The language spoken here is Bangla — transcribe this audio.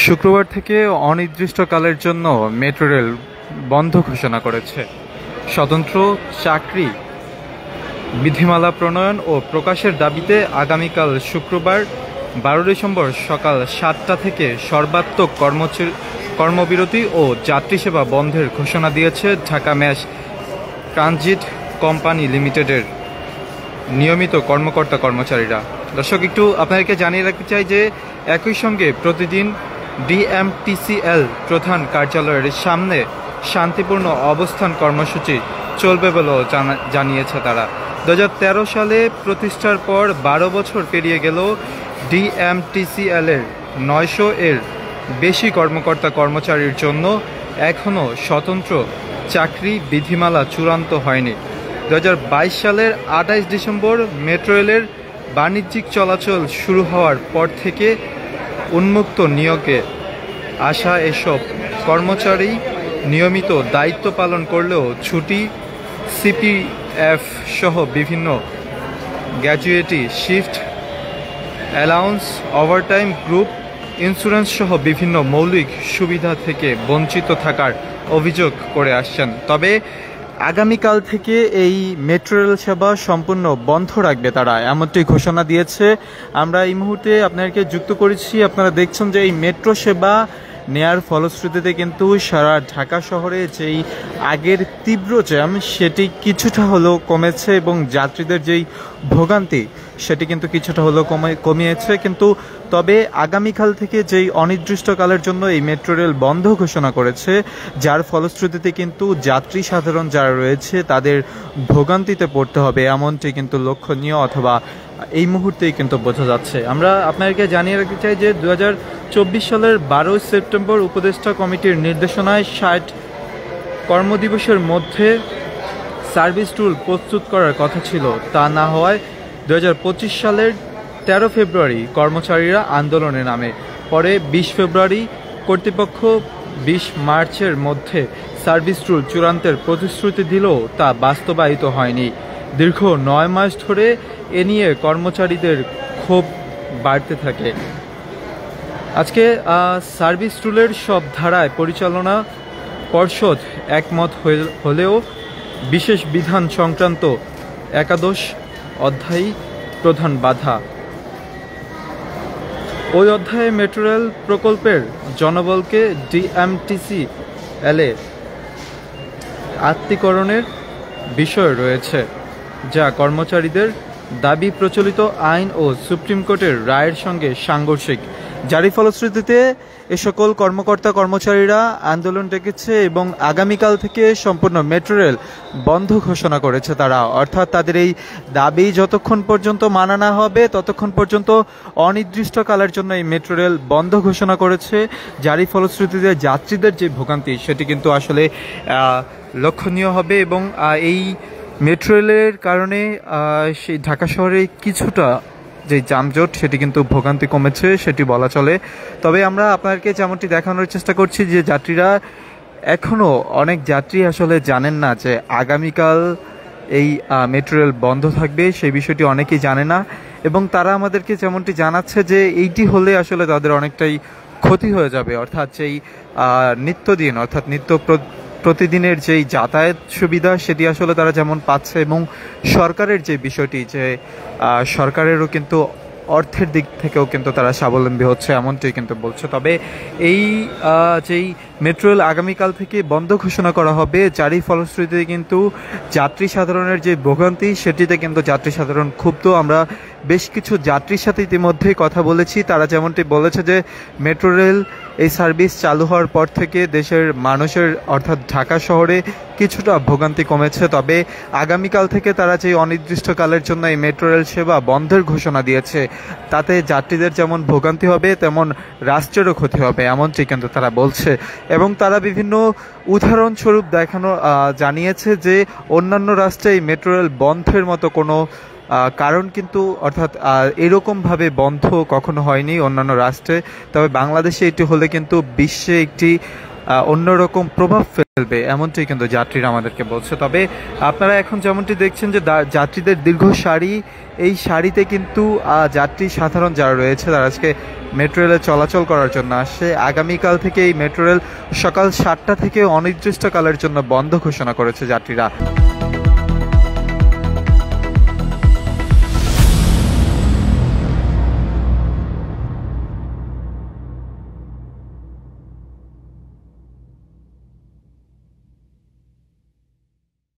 শুক্রবার থেকে অনির্দিষ্টকালের জন্য মেট্রো রেল বন্ধ ঘোষণা করেছে। স্বতন্ত্র চাকরি বিধিমালা প্রণয়ন ও প্রকাশের দাবিতে আগামীকাল শুক্রবার 12 ডিসেম্বর সকাল 7টা থেকে সর্বাত্মক কর্মবিরতি ও যাত্রী সেবা বন্ধের ঘোষণা দিয়েছে ঢাকা ম্যাস ট্রানজিট কোম্পানি লিমিটেডের নিয়মিত কর্মকর্তা কর্মচারীরা। দর্শক, একটু আপনাদেরকে জানিয়ে রাখতে চাই যে একই সঙ্গে প্রতিদিন ডিএমটিসিএল প্রধান কার্যালয়ের সামনে শান্তিপূর্ণ অবস্থান কর্মসূচি চলবে বলেও জানিয়েছে তারা। 2013 সালে প্রতিষ্ঠার পর 12 বছর পেরিয়ে গেল ডিএমটিসিএলের 900 এর বেশি কর্মকর্তা কর্মচারীর জন্য এখনও স্বতন্ত্র চাকরি বিধিমালা চূড়ান্ত হয়নি। 2022 সালের 28 ডিসেম্বর মেট্রো রেলের বাণিজ্যিক চলাচল শুরু হওয়ার পর থেকে উন্মুক্ত নিয়োগে আসা এসব কর্মচারী নিয়মিত দায়িত্ব পালন করলেও ছুটি, সিপিএফ সহ বিভিন্ন gratuity, shift allowance, overtime, group insurance সহ বিভিন্ন মৌলিক সুবিধা থেকে বঞ্চিত থাকার অভিযোগ করে আসছেন। তবে আগামীকাল থেকে এই মেট্রো রেল সেবা সম্পূর্ণ বন্ধ রাখবে তারা, এমনটি ঘোষণা দিয়েছে। আমরা এই মুহূর্তে আপনাদেরকে যুক্ত করেছি। আপনারা দেখছেন যে এই মেট্রো সেবা নেয়ার ফলশ্রুতিতে কিন্তু সারা ঢাকা শহরে যেই আগের তীব্র জ্যাম সেটি কিছুটা হলেও কমেছে এবং যাত্রীদের যেই ভোগান্তি সেটি কিন্তু কিছুটা হলেও কমিয়েছে। কিন্তু তবে আগামীকাল থেকে যেই অনির্দিষ্টকালের জন্য এই মেট্রো রেল বন্ধ ঘোষণা করেছে, যার ফলশ্রুতিতে কিন্তু যাত্রী সাধারণ যারা রয়েছে তাদের ভোগান্তিতে পড়তে হবে, এমনটি কিন্তু লক্ষণীয় অথবা এই মুহূর্তেই কিন্তু বোঝা যাচ্ছে। আমরা আপনাদেরকে জানিয়ে রাখতে চাই যে 2024 সালের 12 সেপ্টেম্বর উপদেষ্টা কমিটির নির্দেশনায় 60 কর্মদিবসের মধ্যে সার্ভিস রুল প্রস্তুত করার কথা ছিল। তা না হওয়ায় 2025 সালের 13 ফেব্রুয়ারি কর্মচারীরা আন্দোলনে নামে। পরে 20 ফেব্রুয়ারি কর্তৃপক্ষ 20 মার্চের মধ্যে সার্ভিস রুল চূড়ান্তের প্রতিশ্রুতি দিলেও তা বাস্তবায়িত হয়নি। দীর্ঘ 9 মাস ধরে এ নিয়ে কর্মচারীদের ক্ষোভ বাড়তে থাকে। আজকে সার্ভিস রুলের সব ধারায় পরিচালনা পর্ষদ একমত হলেও বিশেষ বিধান সংক্রান্ত 11 অধ্যায় প্রধান বাধা। ওই অধ্যায়ে মেট্রো রেল প্রকল্পের জনবলকে ডিএমটিসিএলে আত্মীকরণের বিষয় রয়েছে, যা কর্মচারীদের দাবি প্রচলিত আইন ও সুপ্রিম কোর্টের রায়ের সঙ্গে সাংঘর্ষিক। যারই ফলশ্রুতিতে এ সকল কর্মকর্তা কর্মচারীরা আন্দোলন ডেকেছে এবং আগামীকাল থেকে সম্পূর্ণ মেট্রো রেল বন্ধ ঘোষণা করেছে তারা। অর্থাৎ তাদের এই দাবি যতক্ষণ পর্যন্ত মানা না হবে ততক্ষণ পর্যন্ত অনির্দিষ্টকালের জন্য এই মেট্রো রেল বন্ধ ঘোষণা করেছে। যারই ফলশ্রুতিতে যাত্রীদের যে ভোগান্তি সেটি কিন্তু আসলে লক্ষণীয় হবে এবং এই মেট্রো রেলের কারণে সেই ঢাকা শহরে কিছুটা যে যানজট সেটি কিন্তু ভোগান্তি কমেছে সেটি বলা চলে। তবে আমরা আপনাদেরকে যেমনটি দেখানোর চেষ্টা করছি যে যাত্রীরা এখনও অনেক যাত্রী আসলে জানেন না যে আগামীকাল এই মেট্রো রেল বন্ধ থাকবে, সেই বিষয়টি অনেকেই জানে না এবং তারা আমাদেরকে যেমনটি জানাচ্ছে যে এইটি হলে আসলে তাদের অনেকটাই ক্ষতি হয়ে যাবে। অর্থাৎ যেই নিত্যদিন অর্থাৎ প্রতিদিনের যেই যাতায়াত সুবিধা সেটি আসলে তারা যেমন পাচ্ছে এবং সরকারের যে বিষয়টি যে সরকারেরও কিন্তু অর্থের দিক থেকেও কিন্তু তারা স্বাবলম্বী হচ্ছে এমনটি কিন্তু বলছে। তবে এই যেই মেট্রো রেল আগামীকাল থেকে বন্ধ ঘোষণা করা হবে, যারই ফলশ্রুতিতে কিন্তু যাত্রী সাধারণের যে ভোগান্তি সেটিতে কিন্তু যাত্রী সাধারণ ক্ষুব্ধ। আমরা বেশ কিছু যাত্রীর সাথে ইতিমধ্যেই কথা বলেছি, তারা যেমনটি বলেছে যে মেট্রো রেল এই সার্ভিস চালু হওয়ার পর থেকে দেশের মানুষের অর্থাৎ ঢাকা শহরে কিছুটা ভোগান্তি কমেছে। তবে আগামীকাল থেকে তারা যে অনির্দিষ্টকালের জন্য এই মেট্রো রেল সেবা বন্ধের ঘোষণা দিয়েছে তাতে যাত্রীদের যেমন ভোগান্তি হবে তেমন রাষ্ট্রেরও ক্ষতি হবে এমনটি কিন্তু তারা বলছে এবং তারা বিভিন্ন উদাহরণস্বরূপ জানিয়েছে যে অন্যান্য রাষ্ট্রে এই মেট্রো রেল বন্ধের মতো কোনো কারণ কিন্তু অর্থাৎ এরকমভাবে বন্ধ কখনো হয়নি অন্যান্য রাষ্ট্রে। তবে বাংলাদেশে এটি হলে কিন্তু বিশ্বে একটি অন্যরকম প্রভাব ফেলবে, এমনটাই কিন্তু যাত্রীরা আমাদেরকে বলছে। তবে আপনারা এখন যেমনটি দেখছেন যে যাত্রীদের দীর্ঘ সারি, এই সারিতে কিন্তু যাত্রী সাধারণ যারা রয়েছে তারা আজকে মেট্রো রেলে চলাচল করার জন্য আসছে। আগামীকাল থেকে এই মেট্রো রেল সকাল 7টা থেকে অনির্দিষ্টকালের জন্য বন্ধ ঘোষণা করেছে যাত্রীরা।